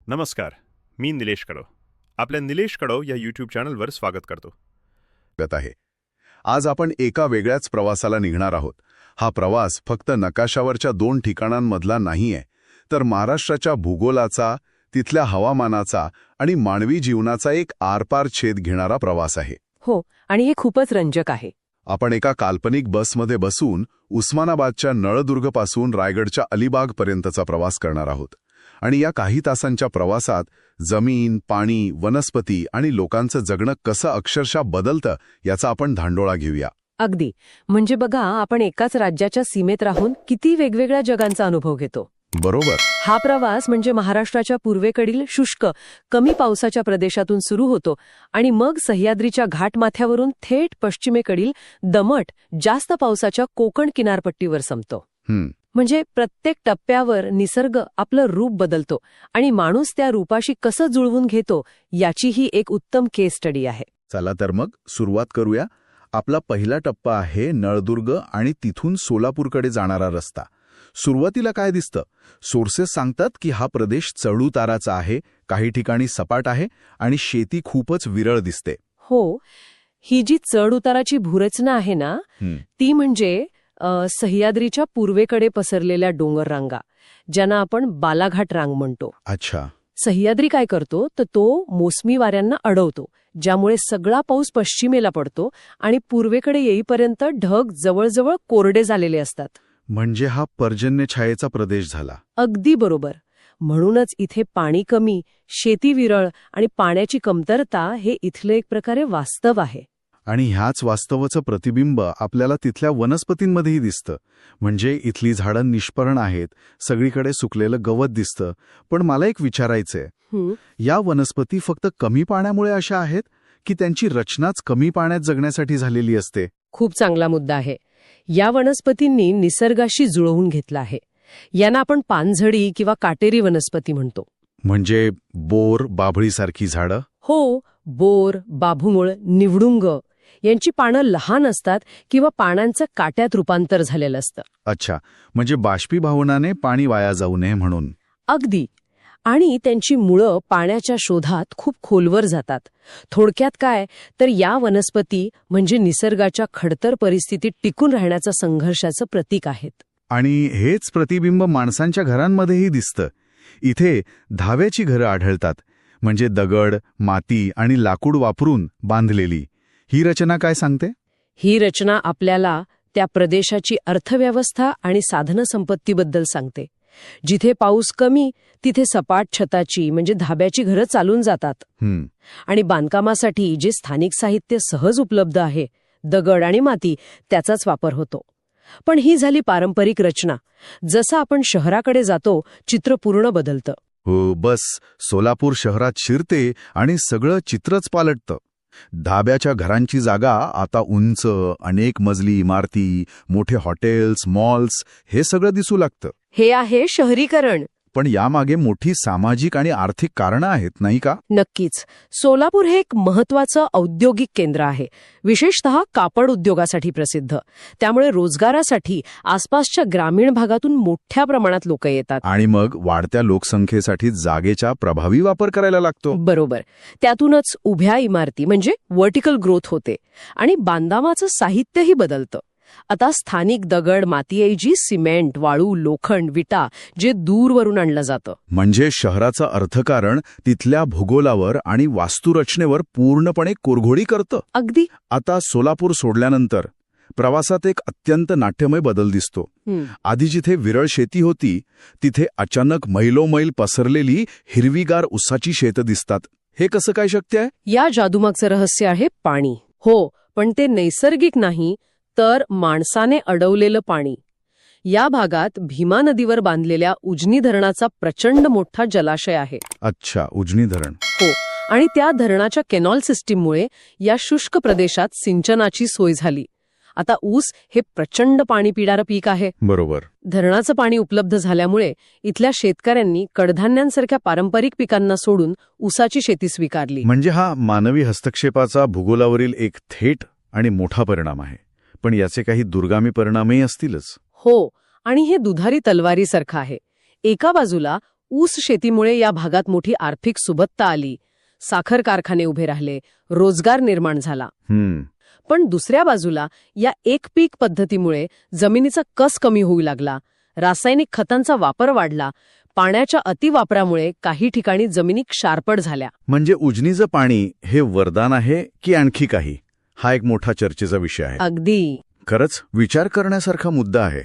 नमस्कार, मी निलेश कडो. आपल्या निलेश कडो या यूट्यूब चॅनलवर स्वागत करतो. आहे. आज आपण एका वेगळ्याच प्रवासाला निघणार आहोत. हा प्रवास फक्त नकाशावरच्या 2 ठिकाणांमधला नाहीये, तर महाराष्ट्राच्या भूगोलाचा, तिथल्या हवामानाचा आणि मानवी जीवनाचा एक आरपार छेद घेणारा प्रवास आहे. हो, आणि हे खूपच रंजक आहे. आपण एका काल्पनिक बसमध्ये बसून उस्मानाबादच्या नळदुर्गपासून रायगडच्या अलिबागपर्यंतचा प्रवास करणार आहोत. आणि या काही तासांच्या प्रवासात जमीन, पाणी, वनस्पती आणि लोकांचं जगणं कसं अक्षरशः बदलतं याचा आपण धांडोळा घेऊया. अगदी. म्हणजे बघा, आपण एकाच राज्याच्या सीमेत राहून किती वेगवेगळ्या जगांचा अनुभव घेतो. बरोबर. हा प्रवास म्हणजे महाराष्ट्राच्या पूर्वेकडील शुष्क, कमी पावसाच्या प्रदेशातून सुरू होतो आणि मग सह्याद्रीच्या घाटमाथ्यावरून थेट पश्चिमेकडील दमट, जास्त पावसाच्या कोकण किनारपट्टीवर संपतो. म्हणजे प्रत्येक टप्प्यावर निसर्ग आपलं रूप बदलतो आणि माणूस त्या रूपाशी कसं जुळवून घेतो याची ही एक उत्तम केस स्टडी आहे. चला तर मग सुरुवात करूया. आपला पहिला टप्पा आहे नळदुर्ग आणि तिथून सोलापूरकडे जाणारा रस्ता. सुरुवातीला काय दिसतं? सोर्सेस सांगतात की हा प्रदेश चढउताराचा आहे, काही ठिकाणी सपाट आहे आणि शेती खूपच विरळ दिसते. हो, ही जी चढउताराची भूरचना आहे ना, ती म्हणजे सह्याद्रीच्या पूर्वेकडे पसरलेल्या डोंगर रांगा, ज्यांना आपण बालाघाट रांग म्हणतो. अच्छा. सह्याद्री काय करतो तर तो मोसमी वाऱ्यांना अडवतो, ज्यामुळे सगळा पाऊस पश्चिमेला पडतो आणि पूर्वेकडे येईपर्यंत ढग जवळजवळ कोरडे झालेले असतात. म्हणजे हा पर्जन्य छायेचा प्रदेश झाला. अगदी बरोबर. म्हणूनच इथे पाणी कमी, शेती विरळ आणि पाण्याची कमतरता हे इथलं एक प्रकारे वास्तव आहे. आणि ह्याच वास्तवाचं प्रतिबिंब आपल्याला तिथल्या वनस्पतींमध्येही दिसतं. म्हणजे इथली झाडं निष्पर्ण आहेत, सगळीकडे सुकलेलं गवत दिसतं. पण मला एक विचारायचंय, या वनस्पती फक्त कमी पाण्यामुळे अशा आहेत की त्यांची रचनाच कमी पाण्यात जगण्यासाठी झालेली असते? खूप चांगला मुद्दा आहे. या वनस्पतींनी निसर्गाशी जुळवून घेतला आहे. यांना आपण पानझडी किंवा काटेरी वनस्पती म्हणतो. म्हणजे बोर, बाभळीसारखी झाडं? हो, बोर, बाभूमुळ, निवडुंग यांची पानं लहान असतात किंवा पानांचं काट्यात रूपांतर झालेलं असतं. अच्छा, म्हणजे बाष्पीभवनाने पाणी वाया जाऊ नये म्हणून. अगदी. आणि त्यांची मुळं पाण्याच्या शोधात खूप खोलवर जातात. थोडक्यात काय तर या वनस्पती म्हणजे निसर्गाच्या खडतर परिस्थितीत टिकून राहण्याच्या संघर्षाचं प्रतीक आहेत. आणि हेच प्रतिबिंब माणसांच्या घरांमध्येही दिसतं. इथे धाब्याची घरं आढळतात, म्हणजे दगड, माती आणि लाकूड वापरून बांधलेली. ही रचना काय सांगते? ही रचना आपल्याला त्या प्रदेशाची अर्थव्यवस्था आणि साधनसंपत्तीबद्दल सांगते. जिथे पाऊस कमी तिथे सपाट छताची म्हणजे धाब्याची घरं चालून जातात. आणि बांधकामासाठी जे स्थानिक साहित्य सहज उपलब्ध आहे, दगड आणि माती, त्याचाच वापर होतो. पण ही झाली पारंपरिक रचना. जसं आपण शहराकडे जातो, चित्र पूर्ण बदलतं. हो, बस सोलापूर शहरात शिरते आणि सगळं चित्रच पालटतं. धाब्याच्या घरांची जागा आता उंच, अनेक मजली इमारती, मोठे हॉटेल्स, मॉल्स हे सगळं दिसू लागतं. हे आहे शहरीकरण. पण यामागे मोठी सामाजिक आणि आर्थिक कारणं आहेत, नाही का? नक्कीच. सोलापूर हे एक महत्त्वाचं औद्योगिक केंद्र आहे, विशेषतः कापड उद्योगासाठी प्रसिद्ध. त्यामुळे रोजगारासाठी आसपासच्या ग्रामीण भागातून मोठ्या प्रमाणात लोक येतात. आणि मग वाढत्या लोकसंख्येसाठी जागेचा प्रभावी वापर करायला लागतो. बरोबर. त्यातूनच उभ्या इमारती म्हणजे व्हर्टिकल ग्रोथ होते आणि बांधकामाचं साहित्यही बदलतं. आता स्थानिक दगड, मातीऐवजी सिमेंट, वाळू, लोखंड, विटा जे दूरवरून आणलं जातं. म्हणजे शहराचं अर्थकारण तिथल्या भूगोलावर आणि वास्तुरचनेवर पूर्णपणे कुरघोडी करतं. अगदी. आता सोलापूर सोडल्यानंतर प्रवासात एक अत्यंत नाट्यमय बदल दिसतो. आधी जिथे विरळ शेती होती तिथे अचानक मैलोमैल पसरलेली हिरवीगार उसाची शेतं दिसतात. हे कसं काय शक्य आहे? या जादूमागचं रहस्य आहे पाणी. हो, पण ते नैसर्गिक नाही तर माणसाने अडवलेलं पाणी. या भागात भीमा नदीवर बांधलेल्या उजनी धरणाचा प्रचंड मोठा जलाशय आहे. अच्छा, उजनी धरण. हो, आणि त्या धरणाच्या कॅनॉल सिस्टीममुळे या शुष्क प्रदेशात सिंचनाची सोय झाली. आता ऊस हे प्रचंड पाणी पिणारं पीक आहे. बरोबर. धरणाचं पाणी उपलब्ध झाल्यामुळे इथल्या शेतकऱ्यांनी कडधान्यांसारख्या पारंपरिक पिकांना सोडून ऊसाची शेती स्वीकारली. म्हणजे हा मानवी हस्तक्षेपाचा भूगोलावरील एक थेट आणि मोठा परिणाम आहे. पण याचे काही दुर्गामी परिणामही असतीलच. हो, आणि हे दुधारी तलवारीसारखं आहे. एका बाजूला ऊस शेतीमुळे या भागात मोठी आर्थिक सुबत्ता आली, साखर कारखाने उभे राहिले, रोजगार निर्माण झाला. पण दुसऱ्या बाजूला या एक पीक पद्धतीमुळे जमिनीचा कस कमी होऊ लागला, रासायनिक खतांचा वापर वाढला, पाण्याच्या अतिवापरामुळे काही ठिकाणी जमिनी क्षारपड झाल्या. म्हणजे उजनीचं पाणी हे वरदान आहे की आणखी काही? हा एक मोठा चर्चेचा विषय आहे. अगदी. खरंच विचार करण्यासारखा मुद्दा आहे.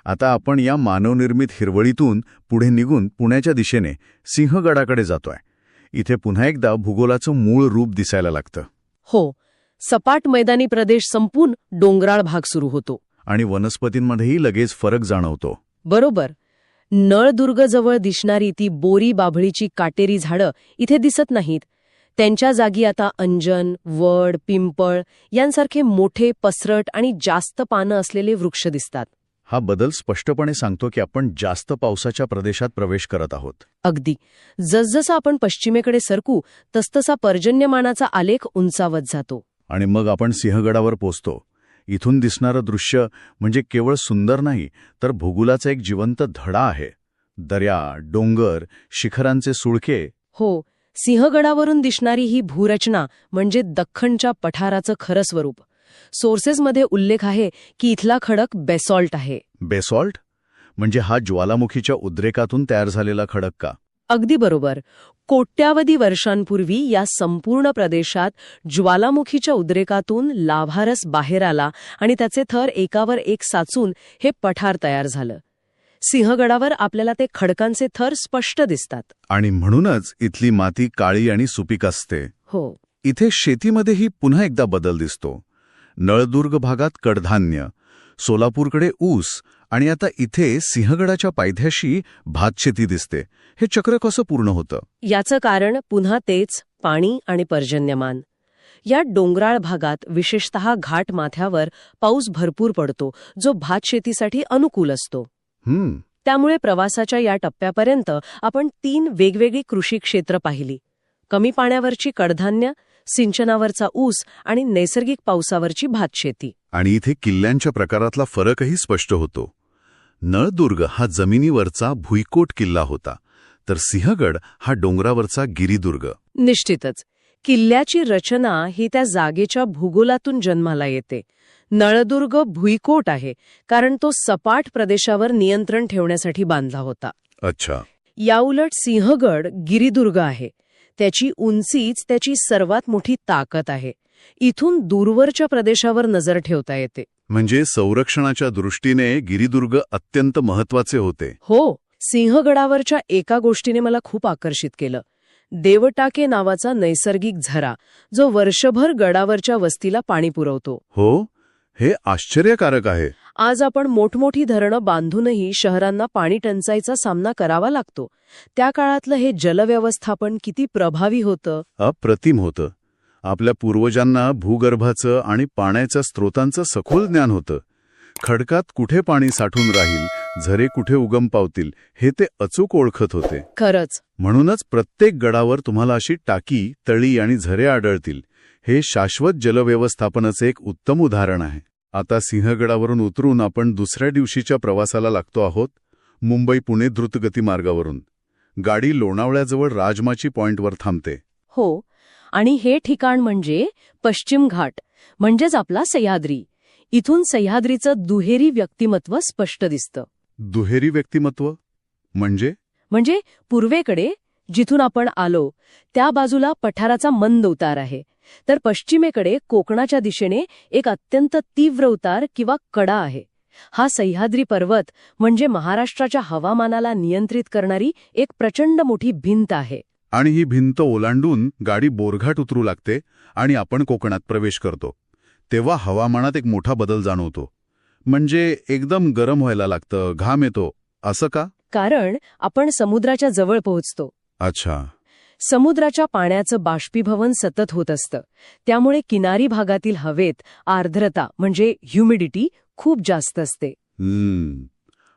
आता आपण या मानवनिर्मित हिरवळीतून पुढे निघून पुण्याच्या दिशेने सिंहगडाकडे जातोय. इथे पुन्हा एकदा भूगोलाचं मूळ रूप दिसायला लागतं. हो, सपाट मैदानी प्रदेश संपून डोंगराळ भाग सुरू होतो. आणि वनस्पतींमध्येही लगेच फरक जाणवतो. बरोबर. नळदुर्गजवळ दिसणारी ती बोरी बाभळीची काटेरी झाडं इथे दिसत नाहीत. त्यांच्या जागी आता अंजन, वड, पिंपळ यांसारखे मोठे, पसरट आणि जास्त पानं असलेले वृक्ष दिसतात. हा बदल स्पष्टपणे सांगतो की आपण जास्त पावसाच्या प्रदेशात प्रवेश करत आहोत. अगदी. जसजसं आपण पश्चिमेकडे सरकू तसतसा पर्जन्यमानाचा आलेख उंचावत जातो. आणि मग आपण सिंहगडावर पोचतो. इथून दिसणारं दृश्य म्हणजे केवळ सुंदर नाही, तर भूगोलाचा एक जिवंत धडा आहे. दर्या, डोंगर, शिखरांचे सुळके. हो, सिंहगडावरून दिसणारी ही भूरचना म्हणजे दख्खनच्या पठाराचं खरं स्वरूप. सोर्सेसमध्ये उल्लेख आहे की इथला खडक बेसॉल्ट आहे. बेसॉल्ट? म्हणजे हा ज्वालामुखीच्या उद्रेकातून तयार झालेला खडक का? अगदी बरोबर. कोट्यावधी वर्षांपूर्वी या संपूर्ण प्रदेशात ज्वालामुखीच्या उद्रेकातून लाव्हारस बाहेर आला आणि त्याचे थर एकावर एक साचून हे पठार तयार झालं. सिंहगडावर आपल्याला ते खडकांचे थर स्पष्ट दिसतात. आणि म्हणूनच इथली माती काळी आणि सुपीक असते. हो. इथे शेतीमध्येही पुन्हा एकदा बदल दिसतो. नळदुर्ग भागात कडधान्य, सोलापूरकडे ऊस आणि आता इथे सिंहगडाच्या पायथ्याशी भातशेती दिसते. हे चक्र कसं पूर्ण होतं? याचं कारण पुन्हा तेच पाणी आणि पर्जन्यमान. या डोंगराळ भागात विशेषतः घाट माथ्यावर पाऊस भरपूर पडतो, जो भातशेतीसाठी अनुकूल असतो. त्यामुळे प्रवासाच्या या टप्प्यापर्यंत आपण 3 वेगवेगळी कृषी क्षेत्र पाहिली. कमी पाण्यावरची कडधान्य, सिंचनावरचा ऊस आणि नैसर्गिक पावसावरची भातशेती. आणि इथे किल्ल्यांच्या प्रकारातला फरकही स्पष्ट होतो. नळदुर्ग हा जमिनीवरचा भुईकोट किल्ला होता, तर सिंहगड हा डोंगरावरचा गिरिदुर्ग. निश्चितच. किल्ल्याची रचना ही त्या जागेच्या भूगोलातून जन्माला येते. नळदुर्ग भुईकोट आहे, कारण तो सपाट प्रदेशावर नियंत्रण ठेवण्यासाठी बांधला होता. अच्छा. याउलट सिंहगड गिरिदुर्ग आहे. त्याची उंचीच त्याची सर्वात मोठी ताकद आहे. इथून दूरवरच्या प्रदेशावर नजर ठेवता येते. म्हणजे संरक्षणाच्या दृष्टीने गिरिदुर्ग अत्यंत महत्वाचे होते. हो. सिंहगडावरच्या एका गोष्टीने मला खूप आकर्षित केलं. देवटाके नावाचा नैसर्गिक झरा, जो वर्षभर गडावरच्या वस्तीला पाणी पुरवतो. हो, हे आश्चर्यकारक आहे. आज आपण मोठमोठी धरणं बांधूनही शहरांना पाणी टंचाईचा सामना करावा लागतो. त्या काळातलं हे जलव्यवस्थापन किती प्रभावी होतं. अप्रतिम होतं. आपल्या पूर्वजांना भूगर्भाचं आणि पाण्याच्या स्रोतांचं सखोल ज्ञान होतं. खडकात कुठे पाणी साठून राहील, झरे कुठे उगम पावतील, हे ते अचूक ओळखत होते. खरंच. म्हणूनच प्रत्येक गडावर तुम्हाला अशी टाकी, तळी आणि झरे आढळतील. हे शाश्वत जलव्यवस्थापनाचे एक उत्तम उदाहरण आहे. आता सिंहगडावरून उतरून आपण दुसऱ्या दिवशीच्या प्रवासाला लागतो आहोत. मुंबई-पुणे द्रुतगती मार्गावरून गाडी लोणावळ्याजवळ राजमाची पॉइंटवर थांबते. हो. आणि हे ठिकाण म्हणजे पश्चिम घाट, म्हणजेच आपला सह्याद्री. इथून सह्याद्रीचं दुहेरी व्यक्तिमत्व स्पष्ट दिसतं. दुहेरी व्यक्तिमत्व म्हणजे पूर्वेकडे जिथून आपण आलो त्या बाजूला पठाराचा मंद उतार आहे, तर पश्चिमेकडे कोकणाच्या दिशेने एक अत्यंत तीव्र उतार किंवा कडा आहे. हा सह्याद्री पर्वत म्हणजे महाराष्ट्राच्या हवामानाला नियंत्रित करणारी एक प्रचंड मोठी भिंत आहे. आणि ही भिंत ओलांडून गाडी बोरघाट उतरू लागते आणि आपण कोकणात प्रवेश करतो. तेव्हा हवामानात एक मोठा बदल जाणवतो. म्हणजे एकदम गरम व्हायला लागतं, घाम येतो. असं का? कारण आपण समुद्राच्या जवळ पोहोचतो. अच्छा. समुद्राच्या पाण्याचं बाष्पीभवन सतत होत असतं. त्यामुळे किनारी भागातील हवेत आर्द्रता म्हणजे ह्युमिडिटी खूप जास्त असते.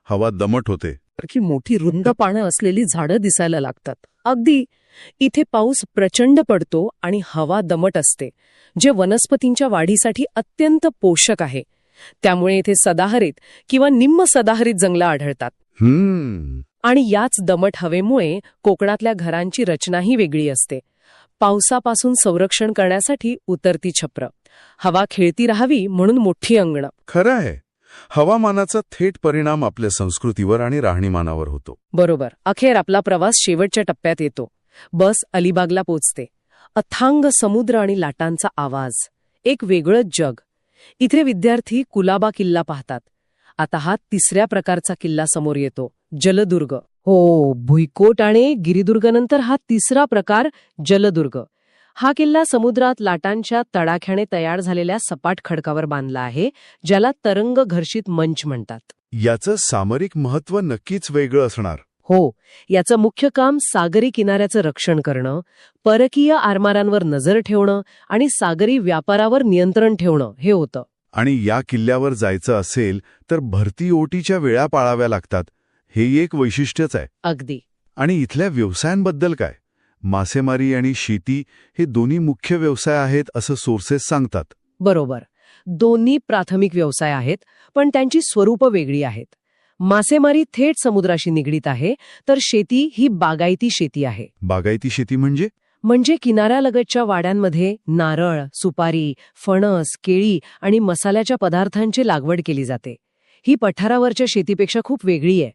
हवा दमट होते. की मोठी रुंद पानं असलेली झाडं दिसायला लागतात. अगदी. इथे पाऊस प्रचंड पडतो आणि हवा दमट असते, जे वनस्पतींच्या वाढीसाठी अत्यंत पोषक आहे. त्यामुळे इथे सदाहरित किंवा निम्न सदाहरित जंगलं आढळतात. आणि याच दमट हवेमुळे कोकणातल्या घरांची रचनाही वेगळी असते. पावसापासून संरक्षण करण्यासाठी उतरती छप्र, हवा खेळती राहावी म्हणून मोठी अंगणं. खरं आहे. हवामानाचा थेट परिणाम आपल्या संस्कृतीवर आणि राहणीमानावर होतो. बरोबर. अखेर आपला प्रवास शेवटच्या टप्प्यात येतो. बस अलिबागला पोचते. अथांग समुद्र आणि लाटांचा आवाज, एक वेगळंच जग. इथे विद्यार्थी कुलाबा किल्ला पाहतात. आता हा तिसऱ्या प्रकारचा किल्ला समोर येतो, जलदुर्ग. हो, भुईकोट आणि गिरिदुर्गनंतर हा तिसरा प्रकार, जलदुर्ग. हा किल्ला समुद्रात लाटांच्या तडाख्याने तयार झालेल्या सपाट खडकावर बांधला आहे, ज्याला तरंग घर्षित मंच म्हणतात. याचं सामरिक महत्त्व नक्कीच वेगळं असणार. हो, याचं मुख्य काम सागरी किनाऱ्याचं रक्षण करणं, परकीय आरमारांवर नजर ठेवणं आणि सागरी व्यापारावर नियंत्रण ठेवणं हे होतं. आणि या किल्ल्यावर जायचं असेल तर भरती ओटीच्या वेळा पाळाव्या लागतात, हे एक वैशिष्ट्यच आहे. अगदी. आणि इथल्या व्यवसायांबद्दल काय? मासेमारी आणि शेती हे दोन्ही मुख्य व्यवसाय आहेत असं सोर्सेस सांगतात. बरोबर. दोन्ही प्राथमिक व्यवसाय आहेत, पण त्यांची स्वरूपं वेगळी आहेत. मासेमारी थेट समुद्राशी निगडीत आहे, तर शेती ही बागायती शेती आहे. बागायती शेती म्हणजे किनाऱ्यालगतच्या वाड्यांमध्ये नारळ, सुपारी, फणस, केळी आणि मसाल्याच्या पदार्थांची लागवड केली जाते. ही पठारावरच्या शेतीपेक्षा खूप वेगळी आहे.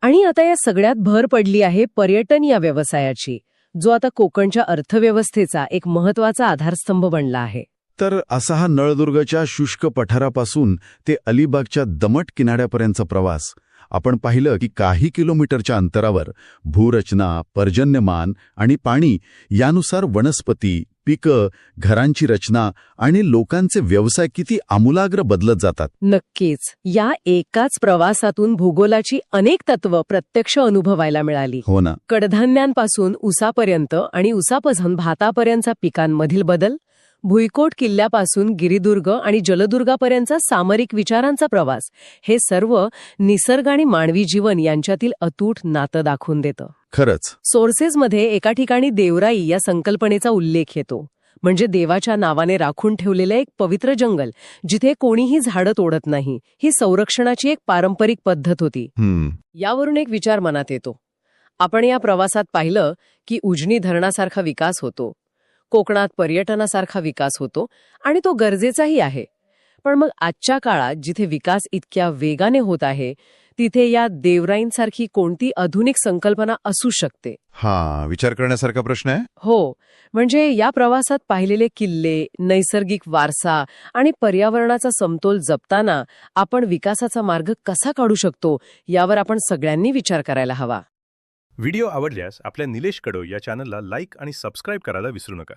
आणि आता या सगळ्यात भर पडली आहे पर्यटन या व्यवसायाची, जो आता कोकणच्या अर्थव्यवस्थेचा एक महत्वाचा आधारस्तंभ बनला आहे. तर असा हा नळदुर्गच्या शुष्क पठारापासून ते अलिबागच्या दमट किनाऱ्यापर्यंतचा प्रवास. आपण पाहिलं की काही किलोमीटरच्या अंतरावर भूरचना, पर्जन्यमान आणि पाणी यानुसार वनस्पती, पिकं, घरांची रचना आणि लोकांचे व्यवसाय किती आमूलाग्र बदलत जातात. नक्कीच. या एकाच प्रवासातून भूगोलाची अनेक तत्व प्रत्यक्ष अनुभवायला मिळाली. हो ना. कडधान्यांपासून उसापर्यंत आणि उसापासून भातापर्यंतचा पिकांमधील बदल, भुईकोट किल्ल्यापासून गिरिदुर्ग आणि जलदुर्गापर्यंतचा सामरिक विचारांचा प्रवास, हे सर्व निसर्ग आणि मानवी जीवन यांच्यातील अतूट नातं दाखवून देतं. खरंच. सोर्सेसमध्ये एका ठिकाणी देवराई या संकल्पनेचा उल्लेख येतो, म्हणजे देवाच्या नावाने राखून ठेवलेलं एक पवित्र जंगल, जिथे कोणीही झाडं तोडत नाही. ही संरक्षणाची एक पारंपरिक पद्धत होती. यावरून एक विचार मनात येतो. आपण या प्रवासात पाहिलं की उजनी धरणासारखा विकास होतो, कोकणात पर्यटनासारखा विकास होतो आणि तो गरजेचाही आहे. पण मग आजच्या काळात जिथे विकास इतक्या वेगाने होत आहे, तिथे या देवराईंसारखी कोणती आधुनिक संकल्पना असू शकते? हा विचार करण्यासारखा प्रश्न आहे. हो, म्हणजे या प्रवासात पाहिलेले किल्ले, नैसर्गिक वारसा आणि पर्यावरणाचा समतोल जपताना आपण विकासाचा मार्ग कसा काढू शकतो, यावर आपण सगळ्यांनी विचार करायला हवा. व्हिडिओ आवडल्यास आपल्या निलेश कडो या चॅनलला लाईक आणि सबस्क्राईब करायला विसरू नका.